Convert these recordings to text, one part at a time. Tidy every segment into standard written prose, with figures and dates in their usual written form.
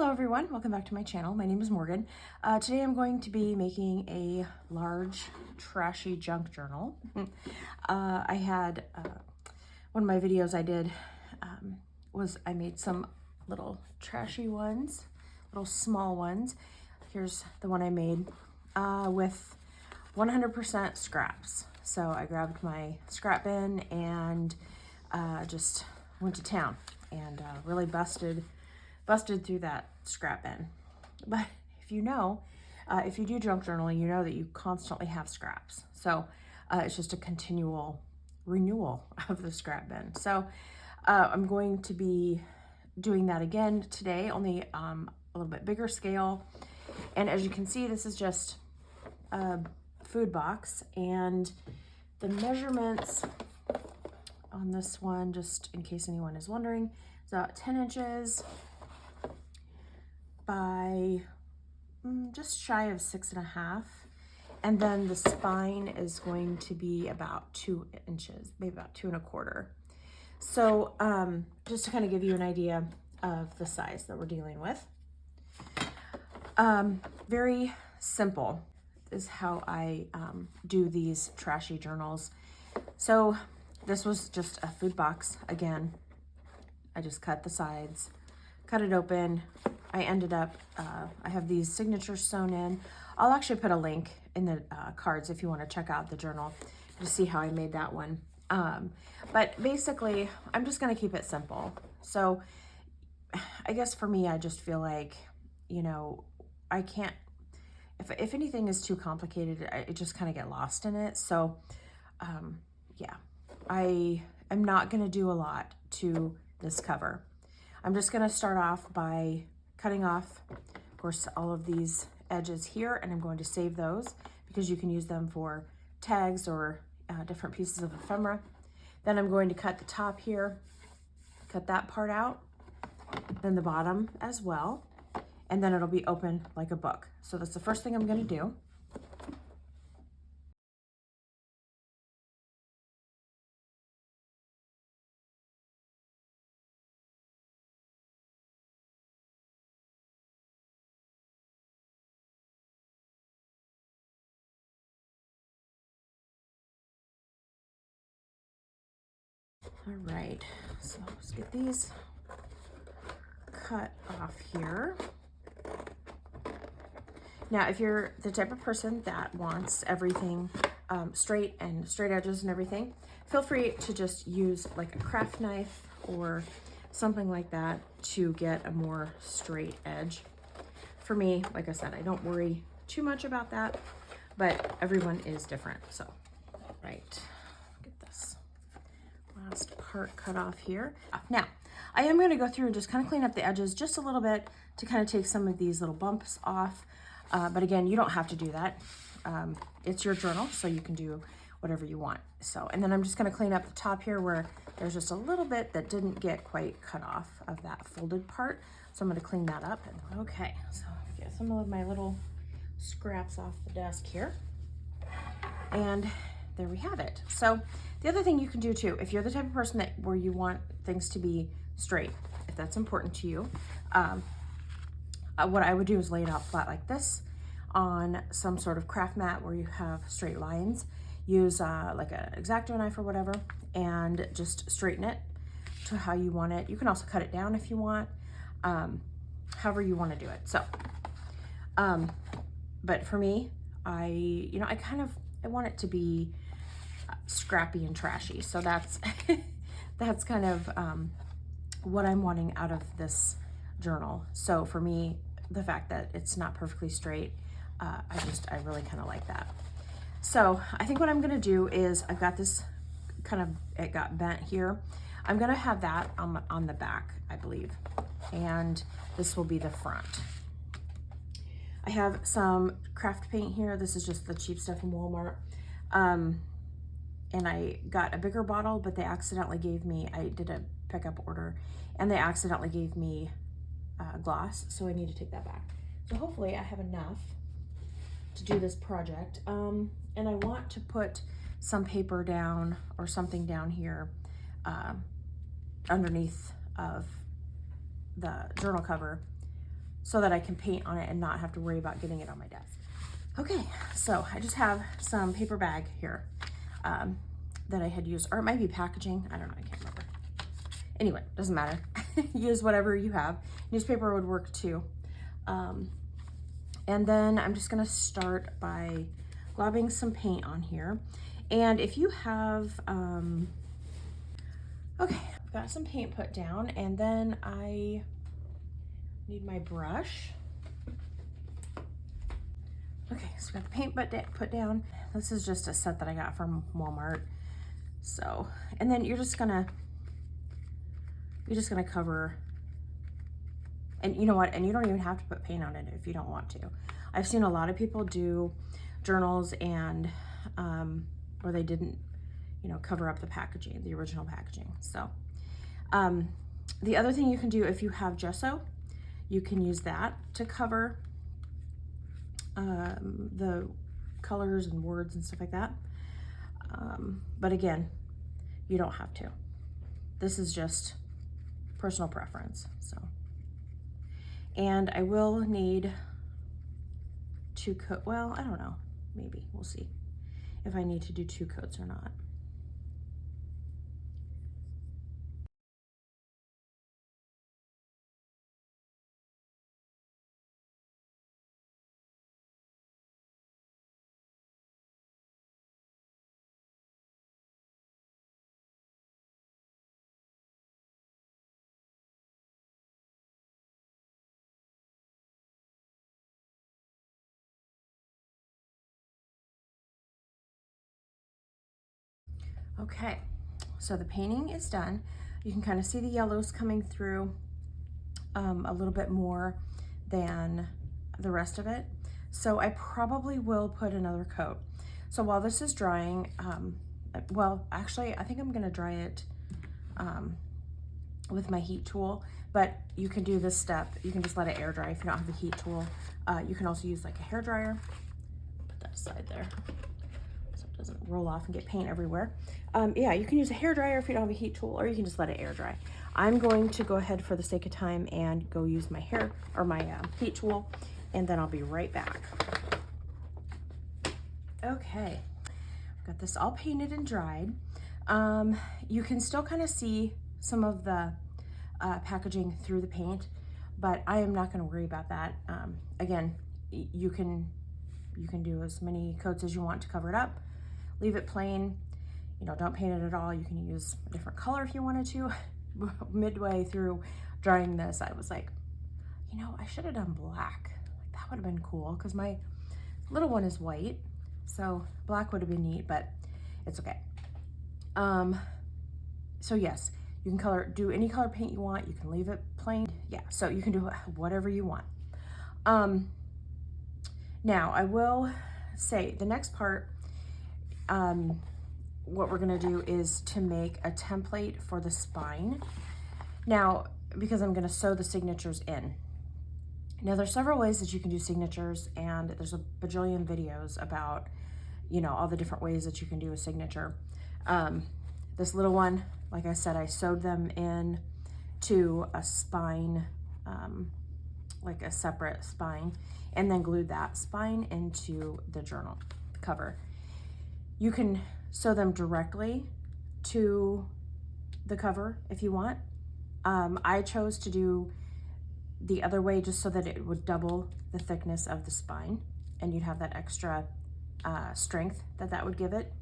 Hello everyone, welcome back to my channel. My name is Morgan. Today I'm going to be making a large trashy junk journal. I had one of my videos I did was I made some little trashy ones, little small ones. Here's the one I made with 100% scraps. So I grabbed my scrap bin and just went to town and really busted through that scrap bin. But if you know, if you do junk journaling, you know that you constantly have scraps. So it's just a continual renewal of the scrap bin. So I'm going to be doing that again today, only a little bit bigger scale. And as you can see, this is just a food box, and the measurements on this one, just in case anyone is wondering, is about 10 inches by just shy of 6.5. And then the spine is going to be about 2 inches, maybe about 2.25. So just to kind of give you an idea of the size that we're dealing with. Very simple is how I do these trashy journals. So this was just a food box. Again, I just cut the sides, cut it open. I ended up, I have these signatures sewn in. I'll actually put a link in the cards if you want to check out the journal to see how I made that one. But basically, I'm just going to keep it simple. So I guess for me, I just feel like, you know, I can't, if anything is too complicated, I just kind of get lost in it. So yeah, I am not going to do a lot to this cover. I'm just going to start off by cutting off, of course, all of these edges here, and I'm going to save those because you can use them for tags or different pieces of ephemera. Then I'm going to cut the top here, cut that part out, then the bottom as well, and then it'll be open like a book. So that's the first thing I'm going to do. All right, so let's get these cut off here. Now, if you're the type of person that wants everything straight and straight edges and everything, feel free to just use like a craft knife or something like that to get a more straight edge. For me, like I said, I don't worry too much about that, but everyone is different. So, right, get this last part cut off here. Now, I am going to go through and just kind of clean up the edges just a little bit to kind of take some of these little bumps off. But again, you don't have to do that. It's your journal, so you can do whatever you want. So, and then I'm just going to clean up the top here where there's just a little bit that didn't get quite cut off of that folded part. So I'm going to clean that up. And okay, so get some of my little scraps off the desk here. And there we have it. So the other thing you can do too, if you're the type of person that where you want things to be straight, if that's important to you, what I would do is lay it out flat like this on some sort of craft mat where you have straight lines. Use like an X-Acto knife or whatever and just straighten it to how you want it. You can also cut it down if you want, however you want to do it. So, but for me, I want it to be scrappy and trashy. So that's, that's kind of what I'm wanting out of this journal. So for me, the fact that it's not perfectly straight, I really kind of like that. So I think what I'm going to do is I've got this kind of, it got bent here. I'm going to have that on the back, I believe. And this will be the front. I have some craft paint here. This is just the cheap stuff from Walmart. And I got a bigger bottle, but they accidentally gave me, I did a pickup order, and they accidentally gave me gloss, so I need to take that back. So hopefully I have enough to do this project. And I want to put some paper down or something down here underneath of the journal cover so that I can paint on it and not have to worry about getting it on my desk. Okay, so I just have some paper bag here that I had used, or it might be packaging. I don't know, I can't remember. Anyway, doesn't matter. Use whatever you have. Newspaper would work too. And then I'm just gonna start by globbing some paint on here. And if you have, okay, I've got some paint put down, and then I need my brush. Okay, so we got the paint put down. This is just a set that I got from Walmart. So, and then you're just gonna cover, and you know what, and you don't even have to put paint on it if you don't want to. I've seen a lot of people do journals and where they didn't, you know, cover up the packaging, the original packaging. So the other thing you can do, if you have gesso, you can use that to cover the colors and words and stuff like that. But again, you don't have to. This is just personal preference. So, and I will need two coat. Well, I don't know. Maybe we'll see if I need to do 2 coats or not. Okay, so the painting is done. You can kind of see the yellows coming through a little bit more than the rest of it. So I probably will put another coat. So while this is drying, well, actually, I think I'm gonna dry it with my heat tool, but you can do this step. You can just let it air dry if you don't have a heat tool. You can also use like a hair dryer. Put that aside there so it doesn't roll off and get paint everywhere. Yeah, you can use a hair dryer if you don't have a heat tool, or you can just let it air dry. I'm going to go ahead for the sake of time and go use my hair or my heat tool, and then I'll be right back. Okay, I've got this all painted and dried. You can still kind of see some of the packaging through the paint, but I am not going to worry about that. Again, you can do as many coats as you want to cover it up. Leave it plain. You know, don't paint it at all. You can use a different color if you wanted to. Midway through drying this, I was like, you know, I should have done black. Like, that would have been cool because my little one is white, so black would have been neat, but it's okay. So yes, you can do any color paint you want. You can leave it plain. Yeah, so you can do whatever you want. Now I will say the next part, what we're gonna do is to make a template for the spine. Now, because I'm gonna sew the signatures in. Now there's several ways that you can do signatures, and there's a bajillion videos about, you know, all the different ways that you can do a signature. This little one, like I said, I sewed them in to a spine, like a separate spine, and then glued that spine into the journal cover. You can sew them directly to the cover if you want. I chose to do the other way just so that it would double the thickness of the spine, and you'd have that extra strength that would give it.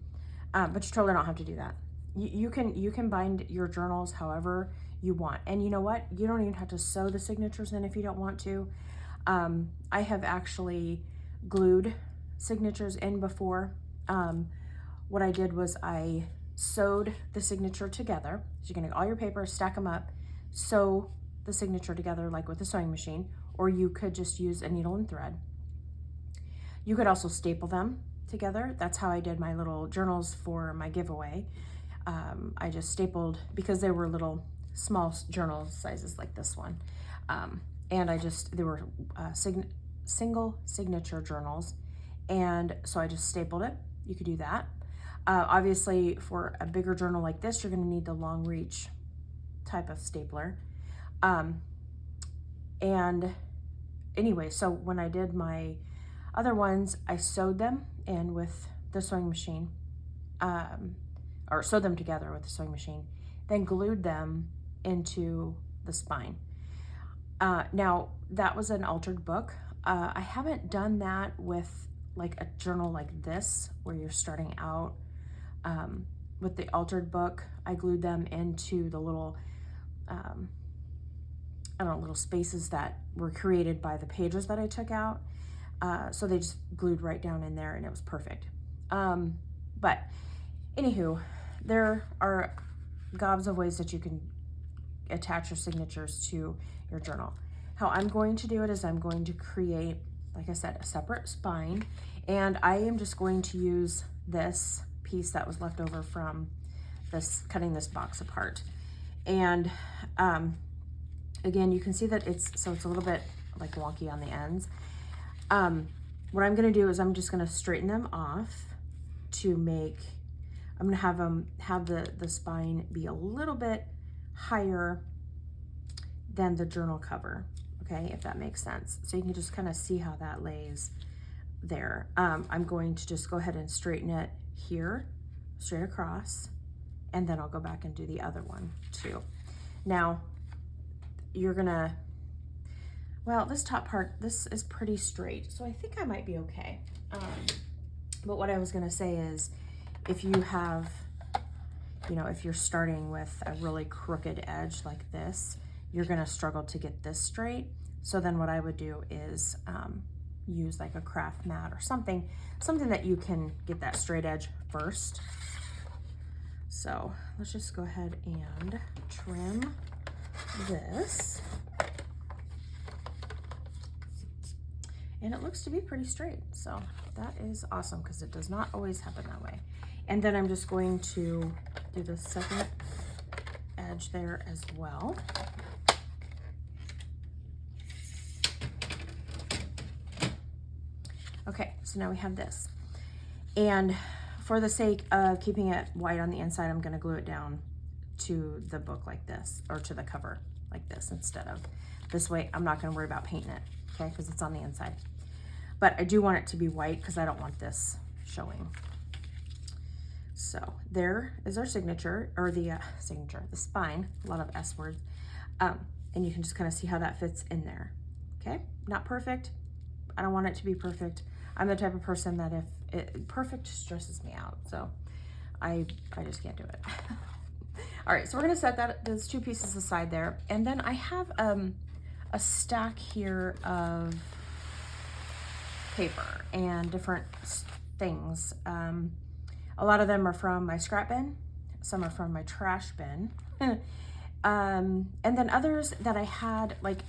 But you totally don't have to do that. You can bind your journals however you want. And you know what? You don't even have to sew the signatures in if you don't want to. I have actually glued signatures in before. What I did was I sewed the signature together. So you're gonna get all your paper, stack them up, sew the signature together like with a sewing machine, or you could just use a needle and thread. You could also staple them together. That's how I did my little journals for my giveaway. I just stapled, because they were little small journal sizes like this one. And they were single signature journals. And so I just stapled it. You could do that. Obviously for a bigger journal like this, you're gonna need the long reach type of stapler. And anyway, so when I did my other ones, I sewed them in with the sewing machine, or sewed them together with the sewing machine, then glued them into the spine. Now, that was an altered book. I haven't done that with like a journal like this, where you're starting out. With the altered book, I glued them into the little, I don't know, little spaces that were created by the pages that I took out. So they just glued right down in there and it was perfect. But anywho, there are gobs of ways that you can attach your signatures to your journal. How I'm going to do it is I'm going to create, like I said, a separate spine, and I am just going to use this piece that was left over from this, cutting this box apart. And again, you can see that it's a little bit like wonky on the ends. What I'm gonna do is I'm just gonna straighten them off to make, I'm gonna have them have the spine be a little bit higher than the journal cover, okay, if that makes sense. So you can just kind of see how that lays there. I'm going to just go ahead and straighten it here, straight across, and then I'll go back and do the other one too. Now, you're gonna, well, this top part, this is pretty straight, so I think I might be okay. But what I was gonna say is, if you have, you know, if you're starting with a really crooked edge like this, you're gonna struggle to get this straight. So then what I would do is use like a craft mat or something that you can get that straight edge first. So let's just go ahead and trim this. And it looks to be pretty straight. So that is awesome, because it does not always happen that way. And then I'm just going to do the second edge there as well. Okay, so now we have this. And for the sake of keeping it white on the inside, I'm gonna glue it down to the book like this, or to the cover like this instead of this way. I'm not gonna worry about painting it, okay, because it's on the inside. But I do want it to be white because I don't want this showing. So there is our signature, or the the spine, a lot of S words. And you can just kind of see how that fits in there, okay? Not perfect. I don't want it to be perfect. I'm the type of person that if perfect stresses me out, so I just can't do it. All right, so we're gonna set those two pieces aside there, and then I have a stack here of paper and different things. A lot of them are from my scrap bin, some are from my trash bin, and then others that I had like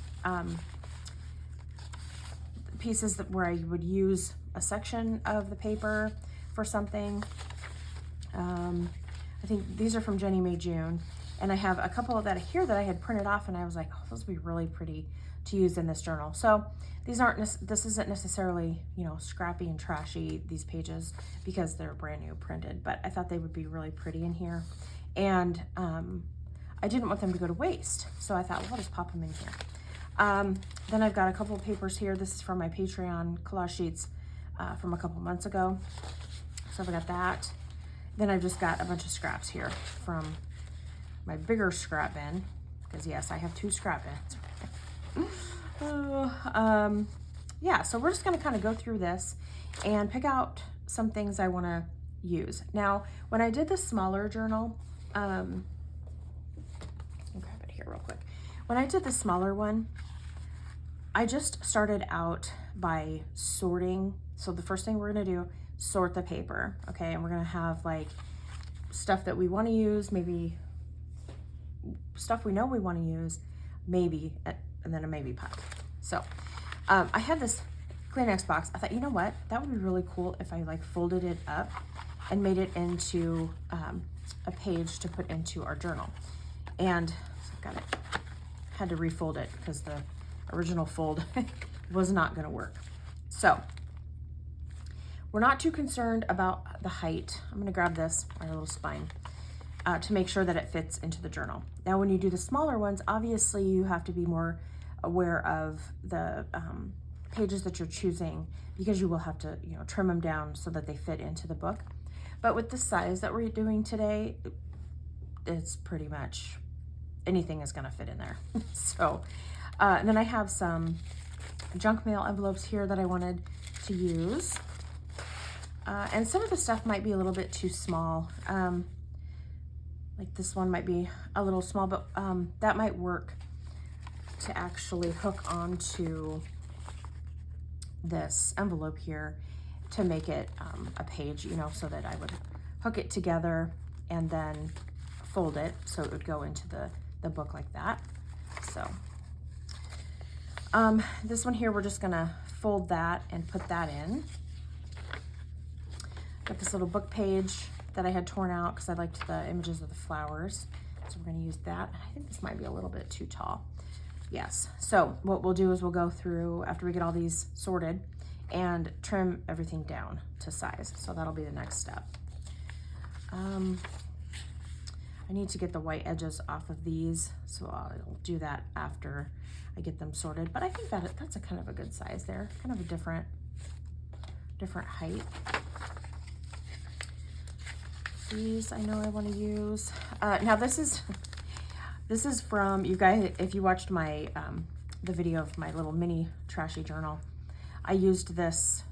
pieces where I would use a section of the paper for something. I think these are from Jenny May June, and I have a couple that here that I had printed off, and I was like, oh, those would be really pretty to use in this journal. So these this isn't necessarily, you know, scrappy and trashy, these pages, because they're brand new printed, but I thought they would be really pretty in here. And I didn't want them to go to waste, so I thought, well, I'll just pop them in here. Then I've got a couple of papers here. This is from my Patreon collage sheets from a couple months ago. So I've got that. Then I've just got a bunch of scraps here from my bigger scrap bin, because yes, I have two scrap bins. Yeah, so we're just gonna kind of go through this and pick out some things I wanna use. Now, when I did the smaller journal, I'll grab it here real quick. When I did the smaller one, I just started out by sorting. So the first thing we're gonna do, sort the paper, okay? And we're gonna have like stuff that we wanna use, maybe stuff we know we wanna use, maybe, and then a maybe pile. So I had this Kleenex box. I thought, you know what? That would be really cool if I like folded it up and made it into a page to put into our journal. And so I've got it, had to refold it because the original fold was not gonna work. So we're not too concerned about the height. I'm gonna grab this, our little spine, to make sure that it fits into the journal. Now, when you do the smaller ones, obviously you have to be more aware of the pages that you're choosing, because you will have to, you know, trim them down so that they fit into the book. But with the size that we're doing today, it's pretty much anything is going to fit in there. So, and then I have some junk mail envelopes here that I wanted to use. And some of the stuff might be a little bit too small. Like this one might be a little small, but that might work to actually hook onto this envelope here to make it a page, you know, so that I would hook it together and then fold it so it would go into the book like that. So this one here, we're just gonna fold that and put that in. Got this little book page that I had torn out because I liked the images of the flowers. So we're gonna use that. I think this might be a little bit too tall. Yes, so what we'll do is we'll go through, after we get all these sorted, and trim everything down to size. So that'll be the next step. I need to get the white edges off of these, so I'll do that after I get them sorted. But I think that's a kind of a good size there, kind of a different height. These I know I want to use. Now this is from, you guys, if you watched my the video of my little mini Trashy journal, I used this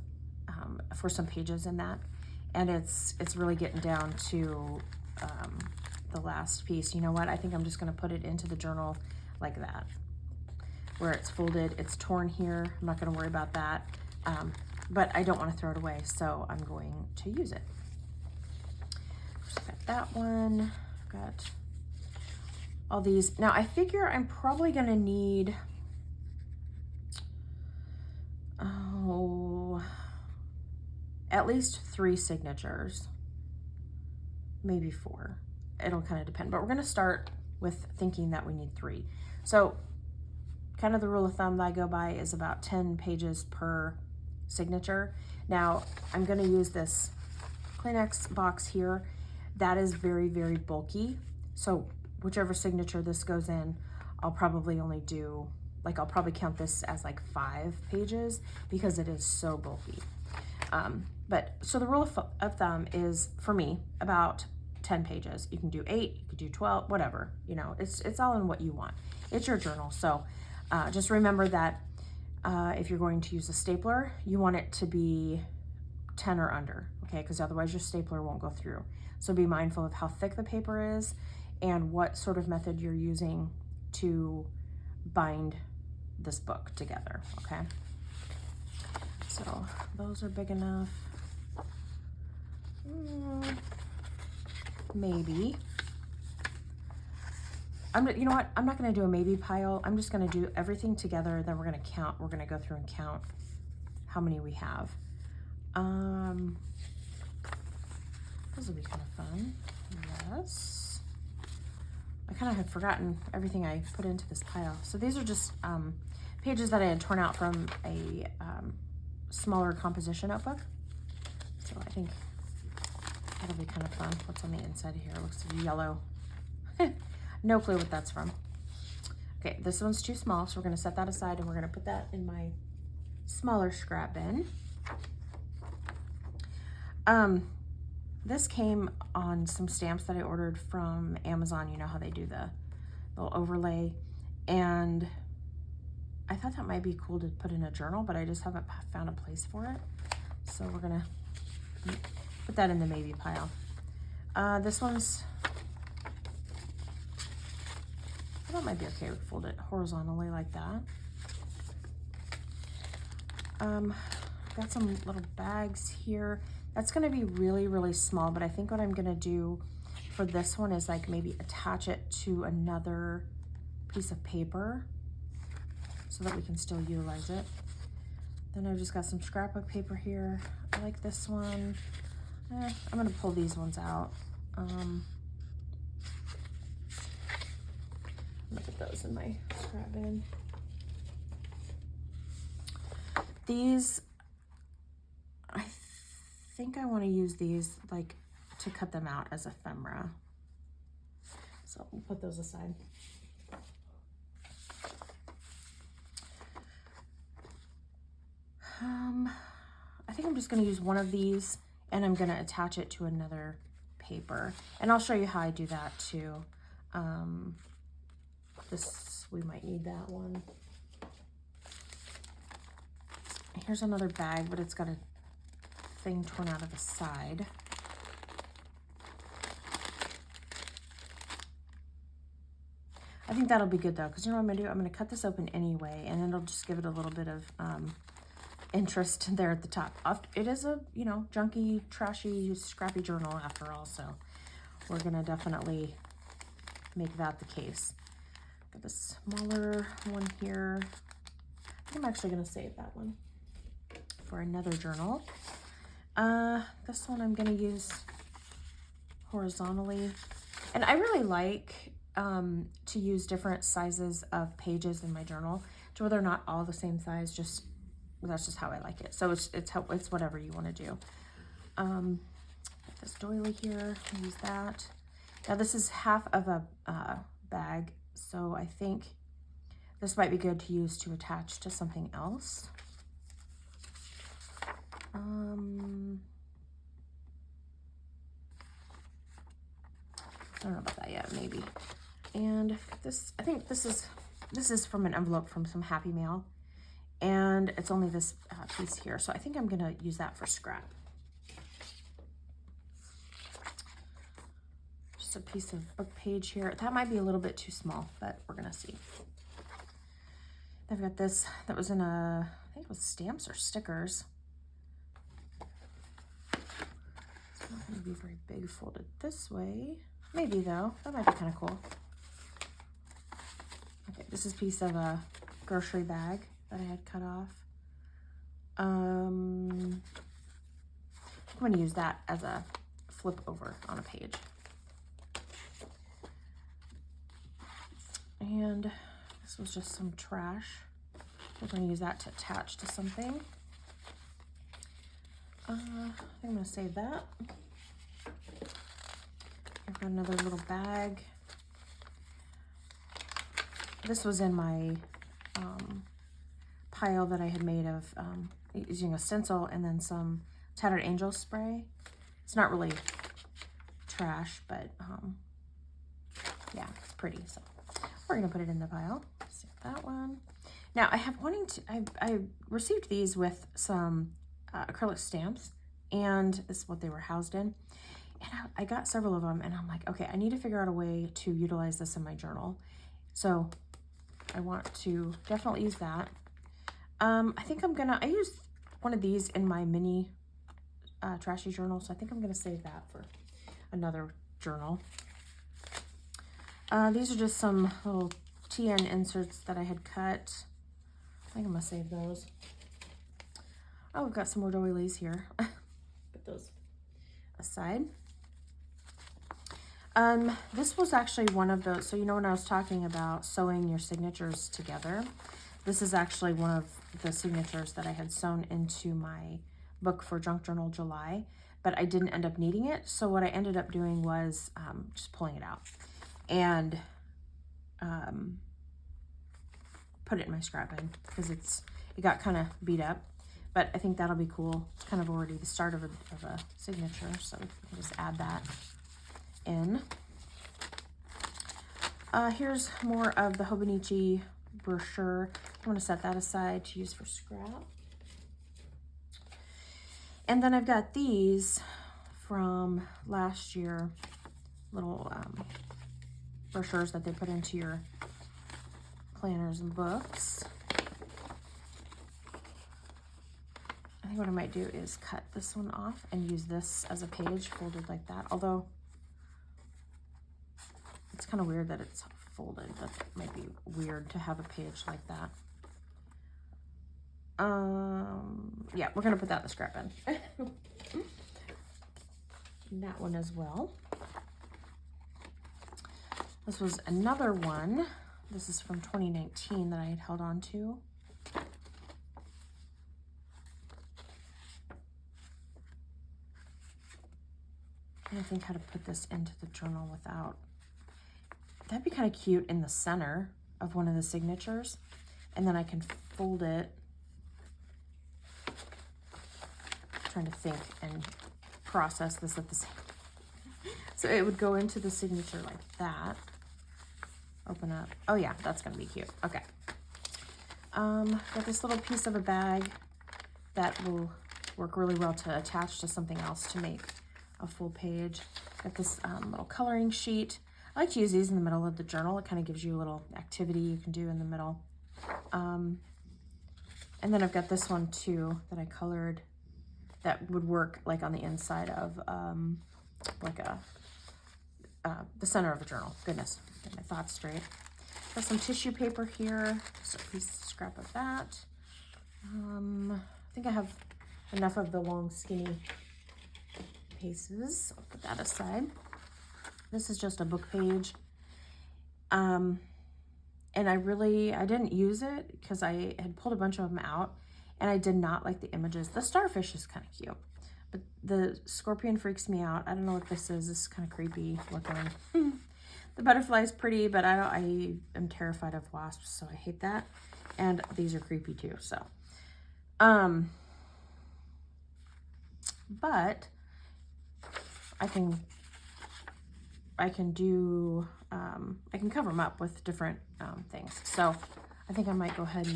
for some pages in that, and it's really getting down to the last piece. You know what? I think I'm just going to put it into the journal like that, where it's folded. It's torn here. I'm not going to worry about that, but I don't want to throw it away, so I'm going to use it. Just got that one. Got all these. Now I figure I'm probably going to need, at least 3 signatures, maybe 4. It'll kind of depend, but we're going to start with thinking that we need 3. So kind of the rule of thumb that I go by is about 10 pages per signature. Now I'm going to use this Kleenex box here. That is very, very bulky. So whichever signature this goes in, I'll probably only do, like, I'll probably count this as like 5 pages because it is so bulky. But so the rule of thumb is, for me, about 10 pages. You can do 8, you could do 12, whatever, you know, it's all in what you want. It's your journal. So just remember that if you're going to use a stapler, you want it to be 10 or under, okay? Because otherwise your stapler won't go through. So be mindful of how thick the paper is and what sort of method you're using to bind this book together, okay? So those are big enough. Maybe. You know what? I'm not going to do a maybe pile. I'm just going to do everything together. Then we're going to count. We're going to go through and count how many we have. This will be kind of fun. Yes. I kind of had forgotten everything I put into this pile. So these are just pages that I had torn out from a smaller composition notebook. So I think that'll be kind of fun. What's on the inside here? It looks yellow. No clue what that's from. Okay, this one's too small, so we're going to set that aside and we're going to put that in my smaller scrap bin. This came on some stamps that I ordered from Amazon. You know how they do the little overlay, and I thought that might be cool to put in a journal, but I just haven't found a place for it. So we're gonna put that in the maybe pile. This one's, I thought it might be okay to fold it horizontally like that. Got some little bags here. That's gonna be really, really small, but I think what I'm gonna do for this one is like maybe attach it to another piece of paper so that we can still utilize it. Then I've just got some scrapbook paper here. I like this one. I'm gonna pull these ones out. I'm gonna put those in my scrap bin. These, I think I want to use these like to cut them out as ephemera. So we'll put those aside. just going to use one of these, and I'm going to attach it to another paper. And I'll show you how I do that too. We might need that one. Here's another bag, but it's got a thing torn out of the side. I think that'll be good though, because you know what I'm gonna do? I'm gonna cut this open anyway, and it'll just give it a little bit of interest there at the top. It is a, you know, junky, trashy, scrappy journal after all, so we're gonna definitely make that the case. Got this smaller one here. I think I'm actually gonna save that one for another journal. This one I'm gonna use horizontally, and I really like to use different sizes of pages in my journal, to where they're not all the same size. That's just how I like it. So it's whatever you want to do. This doily here, I'll use that. Now this is half of a bag, so I think this might be good to use to attach to something else. I don't know about that yet, maybe. And this, I think this is from an envelope from some Happy Mail, and it's only this piece here, so I think I'm gonna use that for scrap. Just a piece of book page here. That might be a little bit too small, but we're gonna see. I've got this that was in I think it was stamps or stickers. It's not gonna be very big folded this way. Maybe though, that might be kind of cool. Okay, this is a piece of a grocery bag that I had cut off. I'm going to use that as a flip over on a page. And this was just some trash. We're going to use that to attach to something. I'm going to save that. I've got another little bag. This was in my pile that I had made of using a stencil and then some Tattered Angel spray. It's not really trash, but yeah, it's pretty. So we're gonna put it in the pile. Save that one. Now I received these with some acrylic stamps, and this is what they were housed in. And I got several of them, and I'm like, okay, I need to figure out a way to utilize this in my journal. So I want to definitely use that. I think I used one of these in my mini Trashy journal, so I think I'm gonna save that for another journal. These are just some little TN inserts that I had cut. I think I'm gonna save those. Oh, we've got some more doilies here. Put those aside. This was actually one of those, so you know when I was talking about sewing your signatures together, this is actually one of the signatures that I had sewn into my book for Junk Journal July, but I didn't end up needing it. So what I ended up doing was just pulling it out and put it in my scrap bin, because it got kind of beat up, but I think that'll be cool. It's kind of already the start of a signature, so we can just add that in. Here's more of the Hobonichi brochure. I'm going to set that aside to use for scrap. And then I've got these from last year, little brochures that they put into your planners and books. I think what I might do is cut this one off and use this as a page folded like that, although it's kind of weird that it's folded. That might be weird to have a page like that. Yeah, we're gonna put that in the scrap bin. That one as well. This was another one. This is from 2019 that I had held on to. And I think how to put this into the journal without. That'd be kind of cute in the center of one of the signatures. And then I can fold it trying to think and process this at the same. So it would go into the signature like that. Open up. Oh yeah, that's gonna be cute. Okay. Got this little piece of a bag that will work really well to attach to something else to make a full page. Got this little coloring sheet. I like to use these in the middle of the journal. It kind of gives you a little activity you can do in the middle. And then I've got this one too that I colored that would work like on the inside of like the center of a journal. Goodness, get my thoughts straight. Got some tissue paper here, just a piece of scrap of that. I think I have enough of the long skinny pieces. I'll put that aside. This is just a book page. And I didn't use it because I had pulled a bunch of them out and I did not like the images. The starfish is kind of cute, but the scorpion freaks me out. I don't know what this is. This is kind of creepy looking. The butterfly is pretty, but I am terrified of wasps, so I hate that. And these are creepy too, so. But I can cover them up with different things. So I think I might go ahead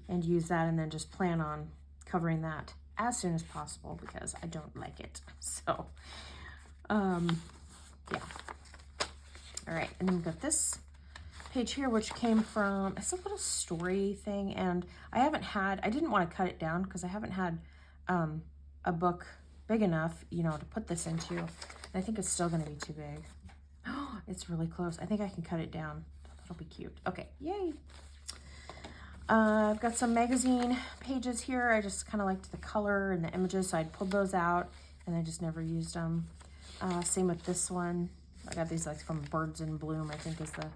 and use that and then just plan on covering that as soon as possible because I don't like it. So, yeah. All right, and then we've got this page here, which came from, it's a little story thing, and I didn't want to cut it down because I haven't had a book big enough, you know, to put this into. And I think it's still going to be too big. Oh, it's really close. I think I can cut it down. That'll be cute. Okay, yay. I've got some magazine pages here. I just kind of liked the color and the images, so I pulled those out, and I just never used them. Same with this one. I got these like from Birds in Bloom, I think is the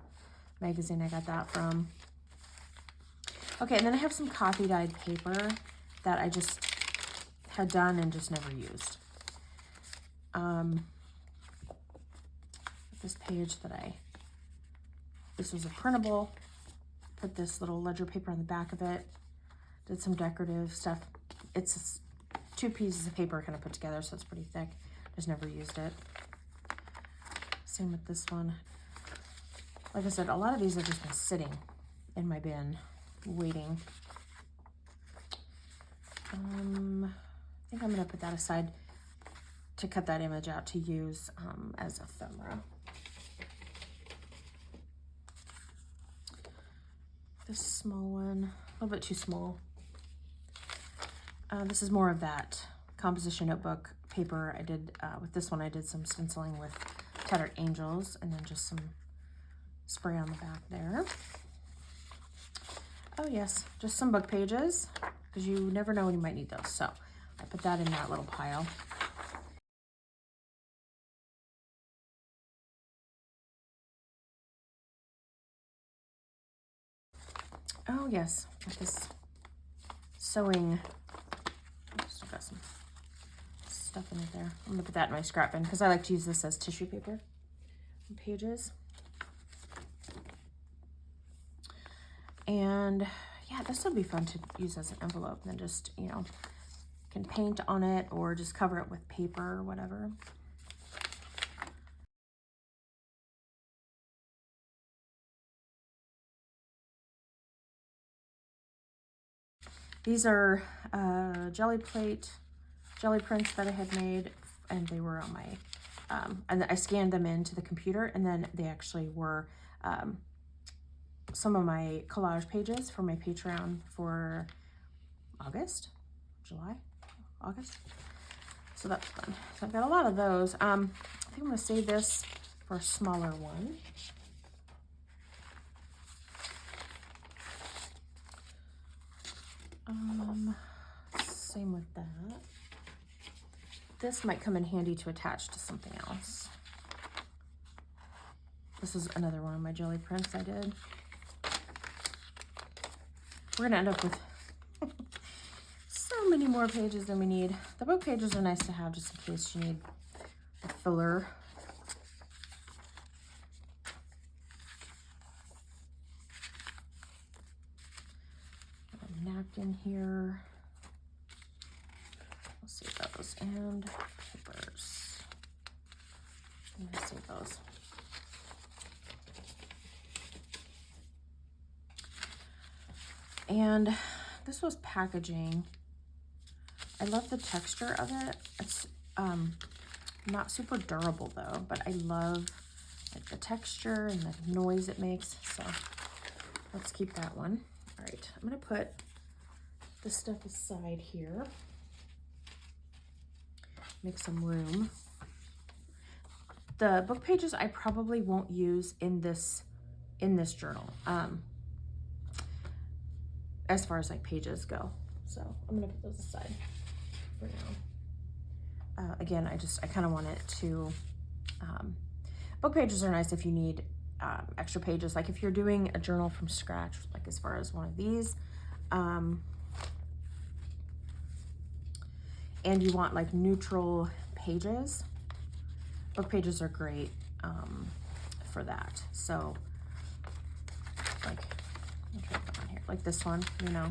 magazine I got that from. Okay, and then I have some coffee dyed paper that I just had done and just never used. This page this was a printable, put this little ledger paper on the back of it, did some decorative stuff. It's two pieces of paper kind of put together, so it's pretty thick. Just never used it. Same with this one. Like I said, a lot of these have just been sitting in my bin, waiting. I think I'm gonna put that aside to cut that image out to use as ephemera. This small one, a little bit too small. This is more of that composition notebook paper. I did, with this one, I did some stenciling with Tattered Angels and then just some spray on the back there. Oh yes, just some book pages because you never know when you might need those. So I put that in that little pile. Oh yes, got this sewing. Still got some stuff in it there. I'm gonna put that in my scrap bin because I like to use this as tissue paper and pages. And yeah, this would be fun to use as an envelope and then just, you know, can paint on it or just cover it with paper or whatever. These are jelly prints that I had made, and they were on my, and I scanned them into the computer, and then they actually were some of my collage pages for my Patreon for August. So that's fun. So I've got a lot of those. I think I'm gonna save this for a smaller one. Same with that. This might come in handy to attach to something else. This is another one of my jelly prints I did. We're gonna end up with so many more pages than we need. The book pages are nice to have just in case you need a filler. Got a napkin here. see those, and papers. I'm gonna see those. And this was packaging. I love the texture of it. It's not super durable though, but I love like the texture and the noise it makes. So let's keep that one. All right, I'm gonna put this stuff aside here. Make some room. The book pages I probably won't use in this journal. As far as like pages go. So I'm gonna put those aside for now. Again, I kind of want it to, book pages are nice if you need extra pages. Like if you're doing a journal from scratch, like as far as one of these, and you want like neutral pages, book pages are great for that. So like, I'll try to put on here, like this one, you know,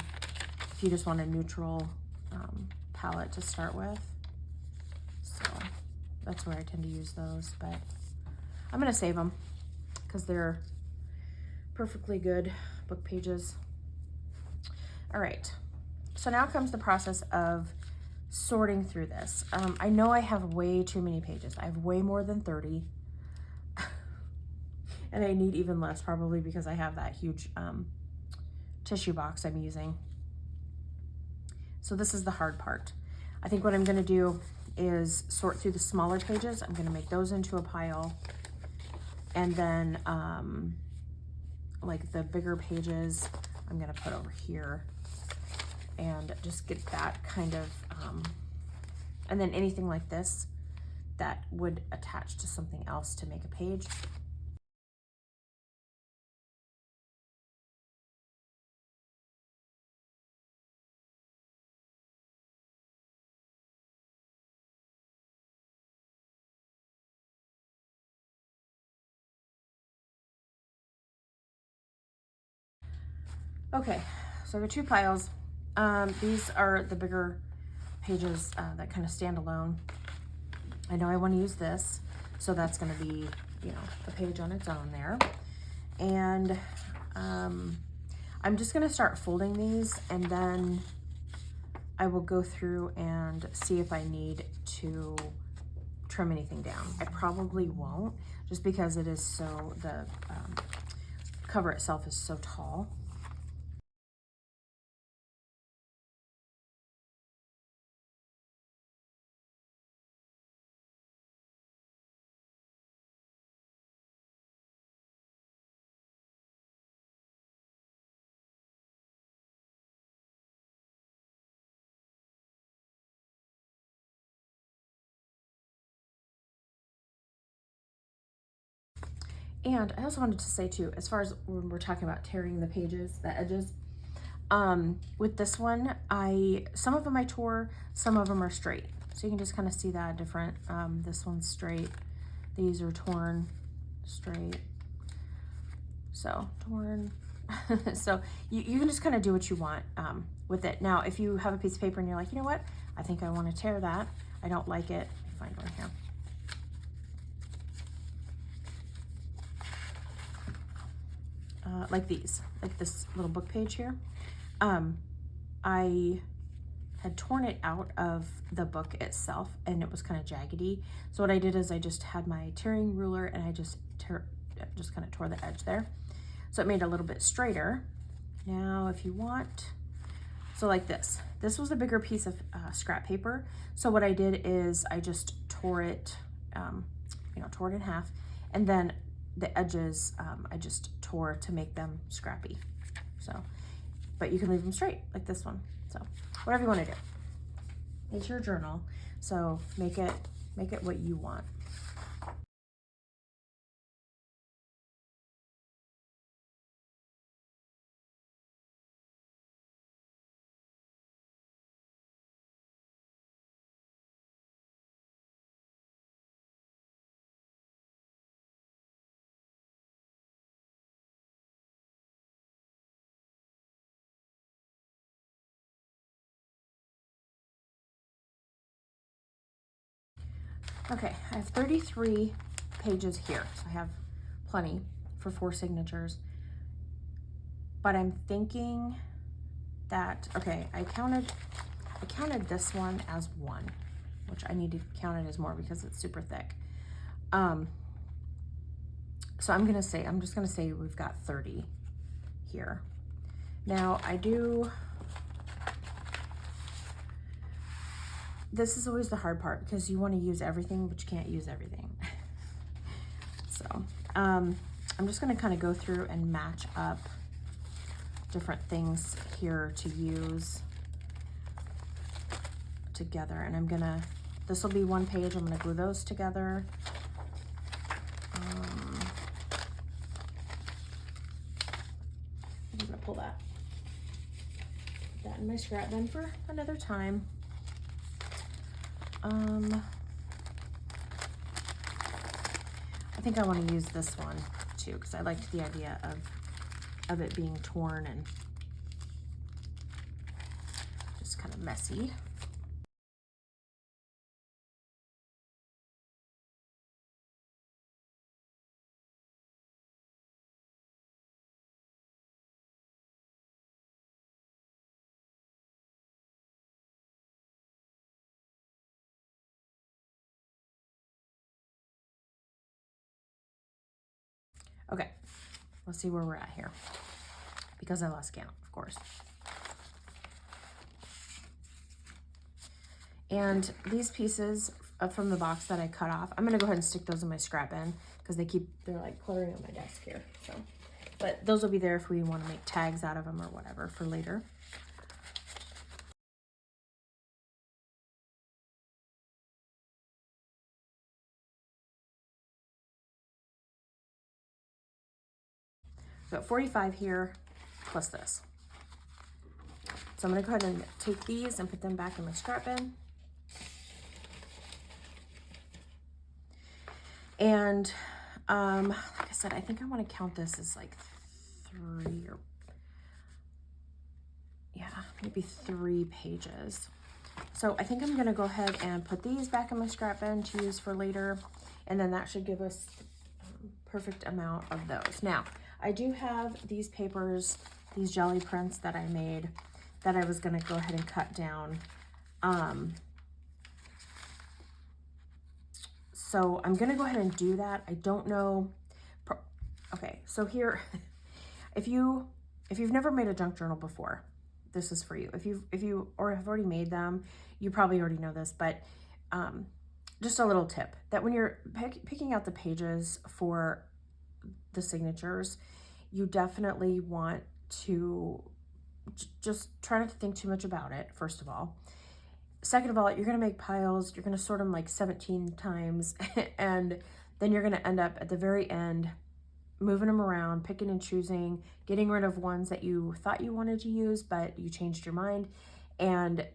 if you just want a neutral palette to start with. So that's where I tend to use those, but I'm gonna save them because they're perfectly good book pages. All right, so now comes the process of sorting through this. I know I have way too many pages. I have way more than 30. And I need even less probably because I have that huge tissue box I'm using. So this is the hard part. I think what I'm gonna do is sort through the smaller pages. I'm gonna make those into a pile. And then like the bigger pages, I'm gonna put over here and just get that kind of, and then anything like this that would attach to something else to make a page. Okay, so I got two piles. These are the bigger pages that kind of stand alone. I know I want to use this, so that's going to be, you know, a page on its own there. And I'm just going to start folding these, and then I will go through and see if I need to trim anything down. I probably won't, just because it is so, the cover itself is so tall. And I also wanted to say too, as far as when we're talking about tearing the pages, the edges, with this one, some of them I tore, some of them are straight. So you can just kind of see that different. This one's straight. These are torn, straight. So torn. So you can just kind of do what you want with it. Now, if you have a piece of paper and you're like, you know what? I think I want to tear that. I don't like it. Let me find one here. Like these, like this little book page here. I had torn it out of the book itself and it was kind of jaggedy. So what I did is I just had my tearing ruler and I just kind of tore the edge there. So it made it a little bit straighter. Now, if you want, so like this was a bigger piece of scrap paper. So what I did is I just tore it, tore it in half, and then the edges I just tore to make them scrappy. So, but you can leave them straight like this one. So whatever you want to do. It's your journal, so make it what you want. Okay, I have 33 pages here, so I have plenty for 4 signatures. But I'm thinking that, okay, I counted this one as 1, which I need to count it as more because it's super thick. So I'm just gonna say we've got 30 here. Now this is always the hard part because you want to use everything, but you can't use everything. So I'm just gonna kind of go through and match up different things here to use together. And this will be 1 page. I'm gonna glue those together. I'm gonna pull that. Put that in my scrap bin for another time. I think I want to use this one too because I liked the idea of it being torn and just kind of messy. Okay, let's see where we're at here because I lost count, of course. And these pieces from the box that I cut off, I'm gonna go ahead and stick those in my scrap bin because they're like cluttering on my desk here. So, but those will be there if we want to make tags out of them or whatever for later. Got 45 here plus this. So I'm gonna go ahead and take these and put them back in my scrap bin. And like I said, I think I want to count this as like 3 or maybe 3 pages. So I think I'm gonna go ahead and put these back in my scrap bin to use for later, and then that should give us perfect amount of those. Now I do have these papers, these jelly prints that I made that I was gonna go ahead and cut down. So I'm gonna go ahead and do that. I don't know. Okay, so here, if you've never made a junk journal before, this is for you. If you or have already made them, you probably already know this, but just a little tip that when you're picking out the pages for the signatures, you definitely want to just try not to think too much about it, first of all. Second of all, you're going to make piles. You're going to sort them like 17 times, and then you're going to end up at the very end moving them around, picking and choosing, getting rid of ones that you thought you wanted to use, but you changed your mind. And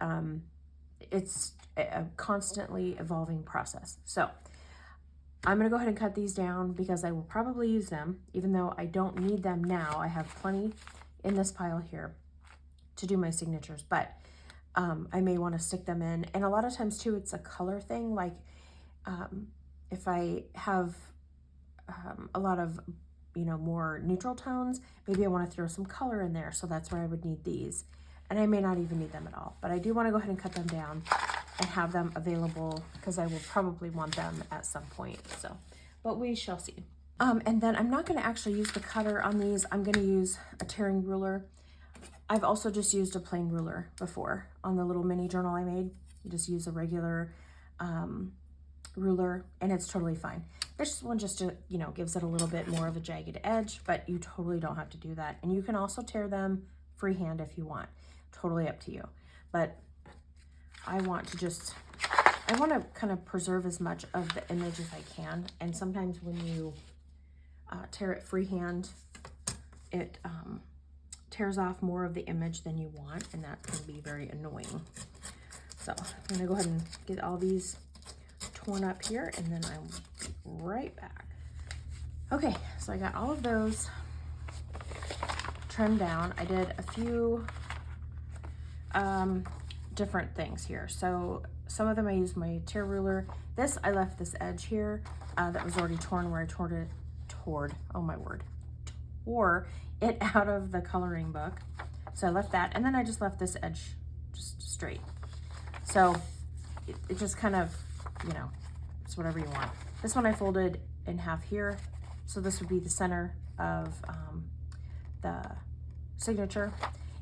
it's a constantly evolving process. So I'm going to go ahead and cut these down because I will probably use them, even though I don't need them now. I have plenty in this pile here to do my signatures, but I may want to stick them in. And a lot of times too, it's a color thing. Like if I have a lot of, more neutral tones, maybe I want to throw some color in there. So that's where I would need these. And I may not even need them at all, but I do want to go ahead and cut them down and have them available because I will probably want them at some point. So, but we shall see. And then I'm not going to actually use the cutter on these. I'm going to use a tearing ruler. I've also just used a plain ruler before on the little mini journal I made. You just use a regular ruler and it's totally fine. This one just, gives it a little bit more of a jagged edge, but you totally don't have to do that. And you can also tear them freehand if you want. Totally up to you. But I want to kind of preserve as much of the image as I can. And sometimes when you tear it freehand, it tears off more of the image than you want, and that can be very annoying. So I'm gonna go ahead and get all these torn up here, and then I'll be right back. Okay, so I got all of those trimmed down. I did a few different things here. So some of them I used my tear ruler. This, I left this edge here that was already torn where I tore it out of the coloring book. So I left that, and then I just left this edge just straight. So it just kind of, you know, it's whatever you want. This one I folded in half here. So this would be the center of the signature.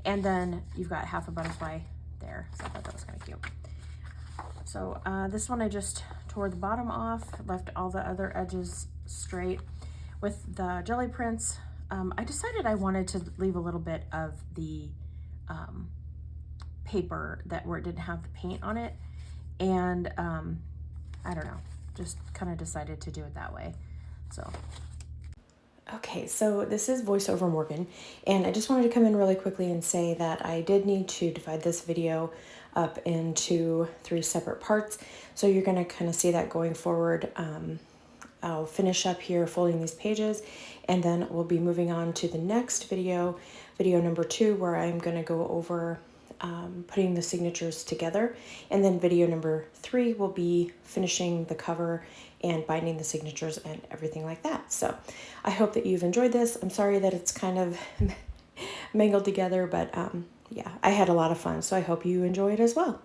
And then you've got half a butterfly there. So I thought that was kind of cute. So this one I just tore the bottom off, left all the other edges straight. With the jelly prints, I decided I wanted to leave a little bit of the paper where it didn't have the paint on it. And I don't know, just kind of decided to do it that way. So. Okay, so this is VoiceOver Morgan, and I just wanted to come in really quickly and say that I did need to divide this video up into 3 separate parts. So you're going to kind of see that going forward. I'll finish up here folding these pages, and then we'll be moving on to the next video number 2, where I'm going to go over putting the signatures together. And then video number 3 will be finishing the cover and binding the signatures and everything like that. So I hope that you've enjoyed this. I'm sorry that it's kind of mangled together, but yeah, I had a lot of fun. So I hope you enjoy it as well.